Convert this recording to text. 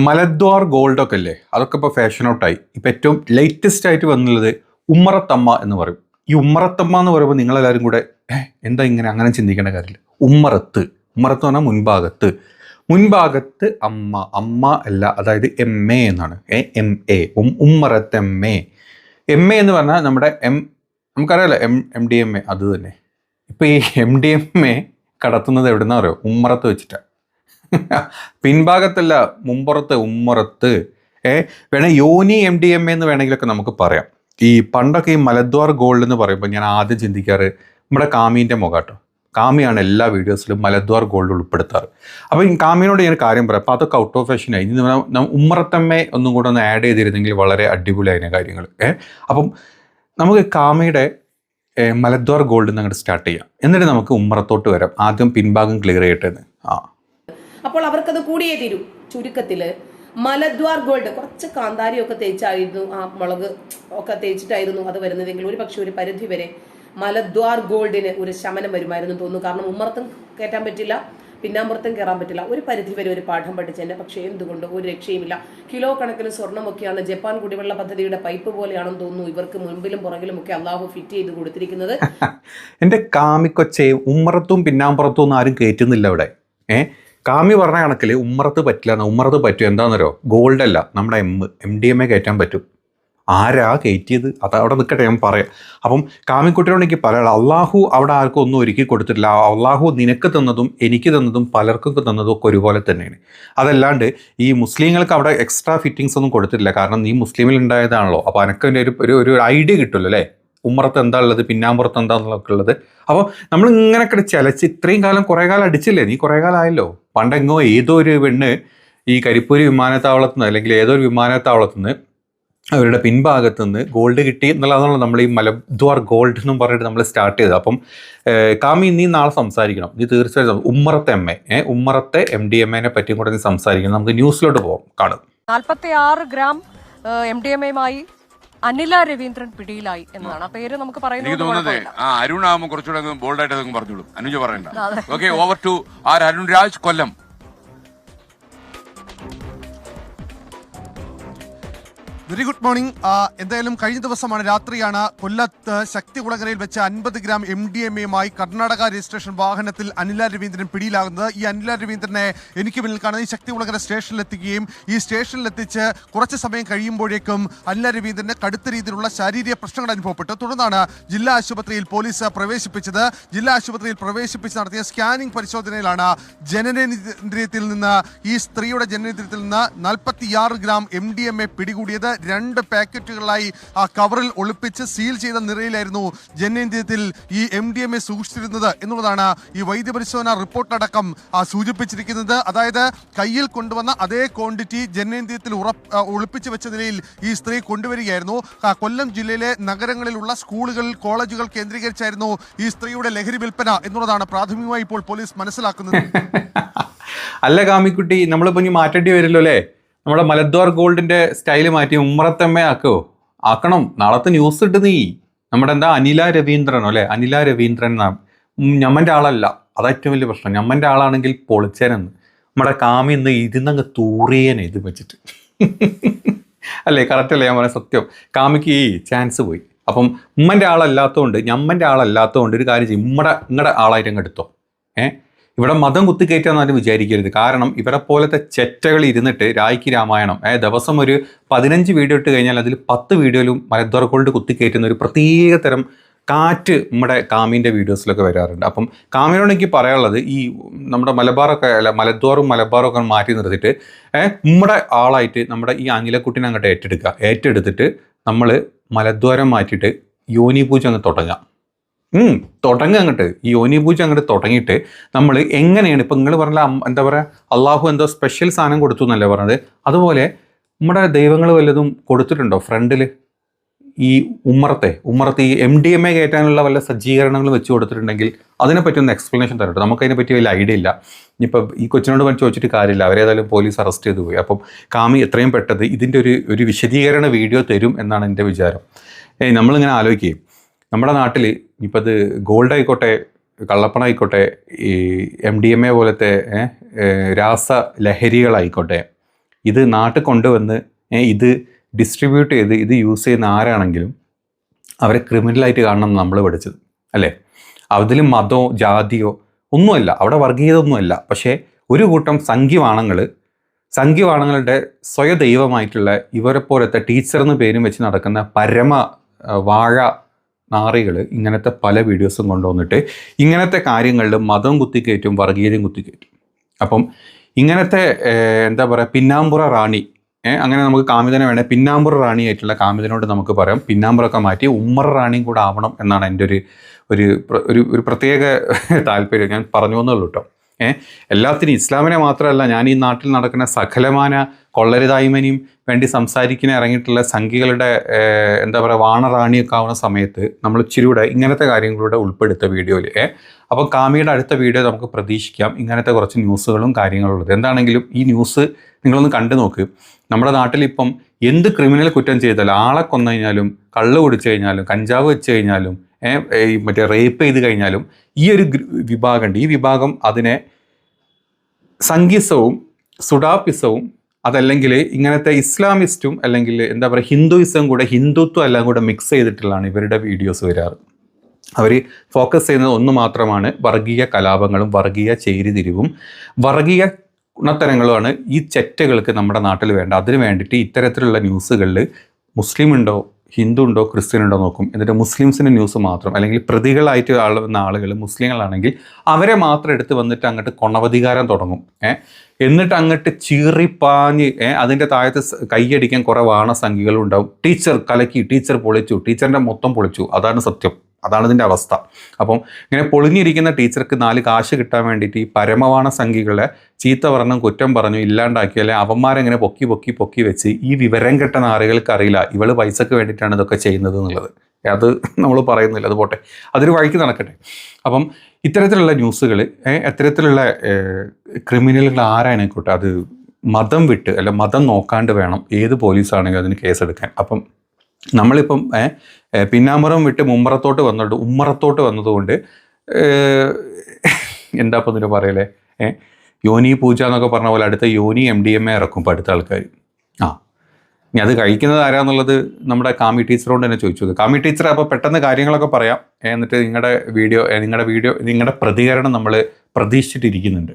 മലദ്വാർ ഗോൾഡൊക്കെ അല്ലേ, അതൊക്കെ ഇപ്പോൾ ഫാഷൻ ഔട്ടായി. ഇപ്പം ഏറ്റവും ലേറ്റസ്റ്റ് ആയിട്ട് വന്നുള്ളത് ഉമ്മറത്തമ്മ എന്ന് പറയും. ഈ ഉമ്മറത്തമ്മ എന്ന് പറയുമ്പോൾ നിങ്ങളെല്ലാവരും കൂടെ എന്താ ഇങ്ങനെ അങ്ങനെ ചിന്തിക്കേണ്ട കാര്യമില്ല. ഉമ്മറത്ത് ഉമ്മറത്ത് പറഞ്ഞാൽ മുൻഭാഗത്ത്, മുൻഭാഗത്ത് അമ്മ, അമ്മ അല്ല, അതായത് എം എ എന്നാണ്. MA ഉമ്മറത്ത് MA എന്ന് പറഞ്ഞാൽ നമ്മുടെ നമുക്കറിയാലോ MDMA അത് തന്നെ. ഇപ്പം ഈ MDMA കടത്തുന്നത് എവിടെന്നാ അറിയോ? ഉമ്മറത്ത് വെച്ചിട്ടാണ്. പിൻഭാഗത്തല്ല, മുമ്പുറത്ത്, ഉമ്മറത്ത്. വേണേ യോനി MDMA എന്ന് വേണമെങ്കിലൊക്കെ നമുക്ക് പറയാം. ഈ പണ്ടൊക്കെ ഈ മലദ്വാർ ഗോൾഡ് എന്ന് പറയുമ്പോൾ ഞാൻ ആദ്യം ചിന്തിക്കാറ് നമ്മുടെ കാമീൻ്റെ മുഖാട്ടോ. കാമിയാണ് എല്ലാ വീഡിയോസിലും മലദ്വാർ ഗോൾഡ് ഉൾപ്പെടുത്താറ്. അപ്പോൾ ഈ കാമിനോട് ഞാൻ കാര്യം പറയാം. അപ്പോൾ അതൊക്കെ ഔട്ട് ഓഫ് ഫാഷനായി. ഇനി ഉമ്മറത്തമ്മേ ഒന്നും കൂടെ ഒന്ന് ആഡ് ചെയ്തിരുന്നെങ്കിൽ വളരെ അടിപൊളിയായിരുന്നു കാര്യങ്ങൾ. അപ്പം നമുക്ക് കാമിയുടെ മലദ്വാർ ഗോൾഡ് അങ്ങോട്ട് സ്റ്റാർട്ട് ചെയ്യാം. എന്നിട്ട് നമുക്ക് ഉമ്മറത്തോട്ട് വരാം. ആദ്യം പിൻഭാഗം ക്ലിയർ ചെയ്യട്ടെ. അപ്പോൾ അവർക്കത് കൂടിയേ തീരൂ. ചുരുക്കത്തില് മലദ്വാർ ഗോൾഡ് കുറച്ച് കാന്താരിയൊക്കെ തേച്ചായിരുന്നു, ആ മുളക് ഒക്കെ തേച്ചിട്ടായിരുന്നു അത് വരുന്നതെങ്കിൽ ഒരു പക്ഷെ ഒരു പരിധി വരെ മലദ്വാർ ഗോൾഡിന് ഒരു ശമനം വരുമായിരുന്നു തോന്നുന്നു. കാരണം ഉമ്മറത്തും കയറ്റാൻ പറ്റില്ല, പിന്നാമ്പുറത്തും കയറാൻ പറ്റില്ല. ഒരു പരിധി വരെ ഒരു പാഠം പഠിച്ചെന്നെ. പക്ഷേ എന്തുകൊണ്ട് ഒരു രക്ഷയുമില്ല. കിലോ കണക്കിന് സ്വർണ്ണമൊക്കെയാണ്. ജപ്പാൻ കുടിവെള്ള പദ്ധതിയുടെ പൈപ്പ് പോലെയാണെന്ന് തോന്നുന്നു ഇവർക്ക് മുൻപിലും പുറകിലും ഒക്കെ അള്ളാഹു ഫിറ്റ് ചെയ്ത് കൊടുത്തിരിക്കുന്നത്. എന്റെ കാമിക്കൊച്ചയും ഉമ്മറത്തും പിന്നാമ്പുറത്തും ഒന്നും ആരും കയറ്റുന്നില്ല അവിടെ. കാമി പറഞ്ഞ കണക്കിൽ ഉമ്മറത്ത് പറ്റില്ല. ഉമ്മറത്ത് പറ്റും എന്താണെന്നോ? ഗോൾഡ് അല്ല, നമ്മുടെ MDMA കയറ്റാൻ പറ്റും. ആരാ കയറ്റിയത്? അത് അവിടെ നിൽക്കട്ടെ, ഞാൻ പറയാം. അപ്പം കാമിക്കുട്ടിയോട് എനിക്ക് പറയാം, അള്ളാഹു അവിടെ ആർക്കും ഒന്നും ഒരുക്കി കൊടുത്തിട്ടില്ല. അള്ളാഹു നിനക്ക് തന്നതും എനിക്ക് തന്നതും പലർക്കും തന്നതും ഒക്കെ ഒരുപോലെ തന്നെയാണ്. അതല്ലാണ്ട് ഈ മുസ്ലിങ്ങൾക്ക് അവിടെ എക്സ്ട്രാ ഫിറ്റിങ്സ് ഒന്നും കൊടുത്തിട്ടില്ല. കാരണം നീ മുസ്ലിമിൽ ഉണ്ടായതാണല്ലോ. അപ്പോൾ എനിക്ക് ഒരു ഐഡിയ കിട്ടുമല്ലോ അല്ലേ, ഉമ്മറത്ത് എന്താ ഉള്ളത്, പിന്നാമ്പുറത്ത് എന്താണെന്നൊക്കെ ഉള്ളത്. അപ്പോൾ നമ്മൾ ഇങ്ങനെയൊക്കെ ചലച്ച് ഇത്രയും കാലം കുറേ കാലം അടിച്ചില്ലേ, നീ കുറേ കാലം ആയല്ലോ. പണ്ടെങ്ങോ ഏതോ ഒരു പെണ്ണ് ഈ കരിപ്പൂരി വിമാനത്താവളത്തിൽ നിന്ന് അല്ലെങ്കിൽ ഏതോ ഒരു വിമാനത്താവളത്തിൽ നിന്ന് അവരുടെ പിൻഭാഗത്ത് നിന്ന് ഗോൾഡ് കിട്ടി എന്നുള്ളതാണല്ലോ നമ്മൾ ഈ മലദ്വാർ ഗോൾഡ് എന്നും പറഞ്ഞിട്ട് നമ്മൾ സ്റ്റാർട്ട് ചെയ്തത്. അപ്പം കാമി നീ നാളെ സംസാരിക്കണം. നീ തീർച്ചയായിട്ടും ഉമ്മറത്തെ ഉമ്മറത്തെ MDMA പറ്റിയും കൂടെ നീ സംസാരിക്കണം. നമുക്ക് ന്യൂസിലോട്ട് പോകാം. കാണും 46 ഗ്രാം MDMA അനില രവീന്ദ്രൻ പിടിയിലായി എന്നാണ്. ആ പേര് നമുക്ക് പറയുന്നത് അരുൺ ആകുമ്പോൾ കുറച്ചുകൂടെ ബോൾഡായിട്ട് പറഞ്ഞോളൂ. അനുജ പറയണ്ട. Okay, over to Arun Raj, Kollam. Very good morning. എന്തായാലും കഴിഞ്ഞ ദിവസമാണ് രാത്രിയാണ് കൊല്ലത്ത് ശക്തികുളങ്ങരയിൽ വെച്ച് 50 ഗ്രാം MDMA കർണാടക രജിസ്ട്രേഷൻ വാഹനത്തിൽ അനില രവീന്ദ്രൻ പിടിയിലാകുന്നത്. ഈ അനില രവീന്ദ്രനെ എനിക്ക് മുന്നിൽ കാണുന്ന ഈ ശക്തികുളങ്ങര സ്റ്റേഷനിലെത്തിക്കുകയും ഈ സ്റ്റേഷനിലെത്തിച്ച് കുറച്ച് സമയം കഴിയുമ്പോഴേക്കും അനില രവീന്ദ്രന് കടുത്ത രീതിയിലുള്ള ശാരീരിക പ്രശ്നങ്ങൾ അനുഭവപ്പെട്ടു. തുടർന്നാണ് ജില്ലാ ആശുപത്രിയിൽ പോലീസ് പ്രവേശിപ്പിച്ചത്. ജില്ലാ ആശുപത്രിയിൽ പ്രവേശിപ്പിച്ച് നടത്തിയ സ്കാനിംഗ് പരിശോധനയിലാണ് ജനനേന്ദ്രിയത്തിൽ നിന്ന് ഈ സ്ത്രീയുടെ ജനനേന്ദ്രിയത്തിൽ നിന്ന് 46 ഗ്രാം MDMA പിടികൂടിയത്. 2 പാക്കറ്റുകളായി ആ കവറിൽ ഒളിപ്പിച്ച് സീൽ ചെയ്ത നിറയിലായിരുന്നു ജനനേന്ദ്രിയത്തിൽ ഈ MDMA സൂക്ഷിച്ചിരുന്നത് എന്നുള്ളതാണ് ഈ വൈദ്യപരിശോധന റിപ്പോർട്ടടക്കം സൂചിപ്പിച്ചിരിക്കുന്നത്. അതായത് കയ്യിൽ കൊണ്ടുവന്ന അതേ ക്വാണ്ടിറ്റി ജനനേന്ദ്രിയത്തിൽ ഒളിപ്പിച്ചു വെച്ച നിലയിൽ ഈ സ്ത്രീ കൊണ്ടുവരികയായിരുന്നു. കൊല്ലം ജില്ലയിലെ നഗരങ്ങളിലുള്ള സ്കൂളുകൾ, കോളേജുകൾ കേന്ദ്രീകരിച്ചായിരുന്നു ഈ സ്ത്രീയുടെ ലഹരി വിൽപ്പന എന്നുള്ളതാണ് പ്രാഥമികമായി ഇപ്പോൾ പോലീസ് മനസ്സിലാക്കുന്നത്. അല്ല കാമിക്കുട്ടി, നമ്മളിപ്പോൾ ഇനി മാറ്റേണ്ടി വരില്ലോ അല്ലേ? നമ്മുടെ മലദ്വാർ ഗോൾഡിന്റെ സ്റ്റൈല് മാറ്റി ഉമ്മറത്തമ്മ ആക്കണം. നാളത്തെ ന്യൂസ് ഇട്ട് നീ നമ്മുടെ എന്താ അനില രവീന്ദ്രനോ അല്ലേ? അനില രവീന്ദ്രൻ എന്നാണ്. ഞമ്മൻ്റെ ആളല്ല, അതാ ഏറ്റവും വലിയ പ്രശ്നം. ഞമ്മൻ്റെ ആളാണെങ്കിൽ പൊളിച്ചേനെന്ന് നമ്മുടെ കാമി ഇന്ന് ഇരുന്നങ്ങ് തൂറിയേനെ ഇത് വെച്ചിട്ട് അല്ലേ? കറക്റ്റ് അല്ലേ ഞാൻ പറയാം? സത്യം, കാമിക്ക് ഈ ചാൻസ് പോയി. അപ്പം ഉമ്മൻ്റെ ആളല്ലാത്തതുകൊണ്ട്, ഞമ്മൻ്റെ ആളല്ലാത്തതുകൊണ്ട് ഒരു കാര്യം ചെയ്യും, നിങ്ങളുടെ ആളായിട്ട് അങ്ങ് എടുത്തോ. ഇവിടെ മതം കുത്തിക്കയറ്റാന്നാലും വിചാരിക്കരുത്. കാരണം ഇവരെ പോലത്തെ ചെറ്റകൾ ഇരുന്നിട്ട് രായ്ക്ക് രാമായണം ദിവസം ഒരു 15 വീഡിയോ ഇട്ട് കഴിഞ്ഞാൽ അതിൽ 10 വീഡിയോയിലും മലദ്വാർ ഗോൾഡ് കുത്തിക്കയറ്റുന്ന ഒരു പ്രത്യേക തരം കാറ്റ് നമ്മുടെ കാമീൻ്റെ വീഡിയോസിലൊക്കെ വരാറുണ്ട്. അപ്പം കാമിനോട് എനിക്ക് പറയാനുള്ളത്, ഈ നമ്മുടെ മലദ്വാറും മലബാറും മാറ്റി നിർത്തിയിട്ട് നമ്മുടെ ആളായിട്ട് നമ്മുടെ ഈ അനിലക്കുട്ടിനെ അങ്ങോട്ട് ഏറ്റെടുത്തിട്ട് നമ്മൾ മലദ്വാരം മാറ്റിയിട്ട് യോനി പൂജ അങ്ങ് തുടങ്ങാം. അങ്ങോട്ട് ഈ യോനി പൂജ അങ്ങോട്ട് തുടങ്ങിയിട്ട് നമ്മൾ എങ്ങനെയാണ് ഇപ്പം നിങ്ങൾ പറഞ്ഞ എന്താ പറയുക, അള്ളാഹു എന്തോ സ്പെഷ്യൽ സാധനം കൊടുത്തു എന്നല്ലേ പറഞ്ഞത്? അതുപോലെ നമ്മുടെ ദൈവങ്ങൾ വല്ലതും കൊടുത്തിട്ടുണ്ടോ ഫ്രണ്ടിൽ? ഈ ഉമ്മറത്തെ ഈ MDMA കയറ്റാനുള്ള വല്ല സജ്ജീകരണങ്ങൾ വെച്ച് കൊടുത്തിട്ടുണ്ടെങ്കിൽ അതിനെപ്പറ്റി ഒന്ന് എക്സ്പ്ലനേഷൻ തരട്ടെ. നമുക്കതിനെപ്പറ്റി വലിയ ഐഡിയ ഇല്ല. ഇനിയിപ്പോൾ ഈ കൊച്ചിനോട് ചോദിച്ചിട്ട് കാര്യമില്ല, അവരേതായാലും പോലീസ് അറസ്റ്റ് ചെയ്തു പോയി. അപ്പം കാമി എത്രയും പെട്ടത് ഇതിൻ്റെ ഒരു വിശദീകരണ വീഡിയോ തരും എന്നാണ് എൻ്റെ വിചാരം. നമ്മളിങ്ങനെ ആലോചിക്കുകയും നമ്മുടെ നാട്ടിൽ ഇപ്പോൾ അത് ഗോൾഡ് ആയിക്കോട്ടെ, കള്ളപ്പണമായിക്കോട്ടെ, ഈ MDMA പോലത്തെ രാസ ലഹരികളായിക്കോട്ടെ, ഇത് നാട്ടിൽ കൊണ്ടുവന്ന് ഇത് ഡിസ്ട്രിബ്യൂട്ട് ചെയ്ത് ഇത് യൂസ് ചെയ്യുന്ന ആരാണെങ്കിലും അവരെ ക്രിമിനലായിട്ട് കാണണം നമ്മൾ പഠിച്ചത് അല്ലേ. അതിൽ മതമോ ജാതിയോ ഒന്നുമല്ല, അവിടെ വർഗീയത ഒന്നുമല്ല. പക്ഷേ ഒരു കൂട്ടം സംഘ്യവാണങ്ങളുടെ സ്വയദൈവമായിട്ടുള്ള ഇവരെ പോലത്തെ ടീച്ചർന്ന് പേരും വെച്ച് നടക്കുന്ന പരമ വാഴ നാറികൾ ഇങ്ങനത്തെ പല വീഡിയോസും കൊണ്ടുവന്നിട്ട് ഇങ്ങനത്തെ കാര്യങ്ങളിൽ മതം കുത്തിക്കയറ്റും, വർഗീയതയും കുത്തിക്കയറ്റും. അപ്പം ഇങ്ങനത്തെ എന്താ പറയുക, പിന്നാമ്പുറ റാണി, അങ്ങനെ നമുക്ക് കാമിതനെ വേണേൽ പിന്നാമ്പുറ റാണിയായിട്ടുള്ള കാമിതനോട് നമുക്ക് പറയാം പിന്നാമ്പുറമൊക്കെ മാറ്റി ഉമ്മറ റാണിയും കൂടെ ആവണം എന്നാണ് എൻ്റെ ഒരു പ്രത്യേക താല്പര്യം. ഞാൻ പറഞ്ഞു എന്നുള്ളൂ കേട്ടോ. എല്ലാത്തിനും ഇസ്ലാമിനെ മാത്രമല്ല, ഞാൻ ഈ നാട്ടിൽ നടക്കുന്ന സകലമാന കൊള്ളരുതായ്മനെയും വേണ്ടി സംസാരിക്കാൻ ഇറങ്ങിയിട്ടുള്ള സംഘികളുടെ എന്താ പറയുക വാണറാണിയൊക്കെ ആവുന്ന സമയത്ത് നമ്മൾ ഇച്ചിരി കൂടെ ഇങ്ങനത്തെ കാര്യങ്ങളുടെ ഉൾപ്പെടുത്ത വീഡിയോയിൽ. അപ്പോൾ കാമിയുടെ അടുത്ത വീഡിയോ നമുക്ക് പ്രതീക്ഷിക്കാം ഇങ്ങനത്തെ കുറച്ച് ന്യൂസുകളും കാര്യങ്ങളും ഉള്ളത്. എന്താണെങ്കിലും ഈ ന്യൂസ് നിങ്ങളൊന്ന് കണ്ടു നോക്ക്. നമ്മുടെ നാട്ടിലിപ്പം എന്ത് ക്രിമിനൽ കുറ്റം ചെയ്താലും, ആളെ കൊന്നു കഴിഞ്ഞാലും, കള്ള് കുടിച്ചു കഴിഞ്ഞാലും, കഞ്ചാവ് വെച്ച് കഴിഞ്ഞാലും, മറ്റേ റേപ്പ് ചെയ്ത് കഴിഞ്ഞാലും ഈ ഒരു വിഭാഗമുണ്ട്. ഈ വിഭാഗം അതിനെ സംഘിസവും സുഡാപ്പിസവും അതല്ലെങ്കിൽ ഇങ്ങനത്തെ ഇസ്ലാമിസ്റ്റും അല്ലെങ്കിൽ എന്താ പറയുക ഹിന്ദുയിസം കൂടെ ഹിന്ദുത്വം എല്ലാം കൂടെ മിക്സ് ചെയ്തിട്ടുള്ളതാണ് ഇവരുടെ വീഡിയോസ് വരാറ്. അവർ ഫോക്കസ് ചെയ്യുന്നത് ഒന്ന് മാത്രമാണ്, വർഗീയ കലാപങ്ങളും വർഗീയ ചേരിതിരിവും വർഗീയ ഗുണത്തരങ്ങളുമാണ് ഈ ചെറ്റകൾക്ക് നമ്മുടെ നാട്ടിൽ വേണ്ട. അതിന് വേണ്ടിയിട്ട് ഇത്തരത്തിലുള്ള ന്യൂസുകളിൽ മുസ്ലിം ഉണ്ടോ ഹിന്ദു ഉണ്ടോ ക്രിസ്ത്യൻ ഉണ്ടോ നോക്കും. എന്നിട്ട് മുസ്ലിംസിൻ്റെ ന്യൂസ് മാത്രം, അല്ലെങ്കിൽ പ്രതികളായിട്ട് വന്ന ആളുകൾ മുസ്ലിങ്ങളാണെങ്കിൽ അവരെ മാത്രം എടുത്ത് വന്നിട്ട് അങ്ങോട്ട് കൊണവധികാരം തുടങ്ങും. എന്നിട്ട് അങ്ങോട്ട് ചീറിപ്പാഞ്ഞ് അതിൻ്റെ താഴത്ത് കൈയടിക്കാൻ കുറേ വാണസംഖ്യകളും ഉണ്ടാവും. ടീച്ചർ കലക്കി, ടീച്ചർ പൊളിച്ചു, ടീച്ചറിൻ്റെ മൊത്തം പൊളിച്ചു. അതാണ് സത്യം, അതാണ് ഇതിൻ്റെ അവസ്ഥ. അപ്പം ഇങ്ങനെ പൊളിഞ്ഞിരിക്കുന്ന ടീച്ചർക്ക് 4 കാശ് കിട്ടാൻ വേണ്ടിയിട്ട് ഈ പരമവാണ സംഖ്യകളെ ചീത്ത പറഞ്ഞു കുറ്റം പറഞ്ഞു ഇല്ലാണ്ടാക്കിയാലേ അവന്മാരെങ്ങനെ പൊക്കി വെച്ച് ഈ വിവരം കെട്ട നാറുകൾക്ക് അറിയില്ല ഇവള് പൈസക്ക് വേണ്ടിയിട്ടാണ് ഇതൊക്കെ ചെയ്യുന്നത് എന്നുള്ളത്. അത് നമ്മൾ പറയുന്നില്ല, അത് പോട്ടെ, അതൊരു വഴിക്ക് നടക്കട്ടെ. അപ്പം ഇത്തരത്തിലുള്ള ന്യൂസുകൾ, ഇത്തരത്തിലുള്ള ക്രിമിനലുകൾ ആരായിക്കോട്ടെ, അത് മതം വിട്ട് അല്ല മതം നോക്കാണ്ട് വേണം ഏത് പോലീസാണെങ്കിലും അതിന് കേസെടുക്കാൻ. അപ്പം നമ്മളിപ്പം പിന്നാമ്പുറം വിട്ട് ഉമ്മറത്തോട്ട് വന്നതുകൊണ്ട് എന്താ ഇപ്പം ഇതിന് പറയലേ, യോനി പൂജ എന്നൊക്കെ പറഞ്ഞ പോലെ അടുത്ത യോനി MDMA ഇറക്കും ഇപ്പോൾ അടുത്ത ആൾക്കാർ. ഇനി അത് കഴിക്കുന്നത് ആരാന്നുള്ളത് നമ്മുടെ കാമി ടീച്ചറോട് തന്നെ ചോദിച്ചു. കാമി ടീച്ചർ അപ്പോൾ പെട്ടെന്ന് കാര്യങ്ങളൊക്കെ പറയാം, എന്നിട്ട് നിങ്ങളുടെ പ്രതികരണം നമ്മൾ പ്രതീക്ഷിച്ചിട്ടിരിക്കുന്നുണ്ട്.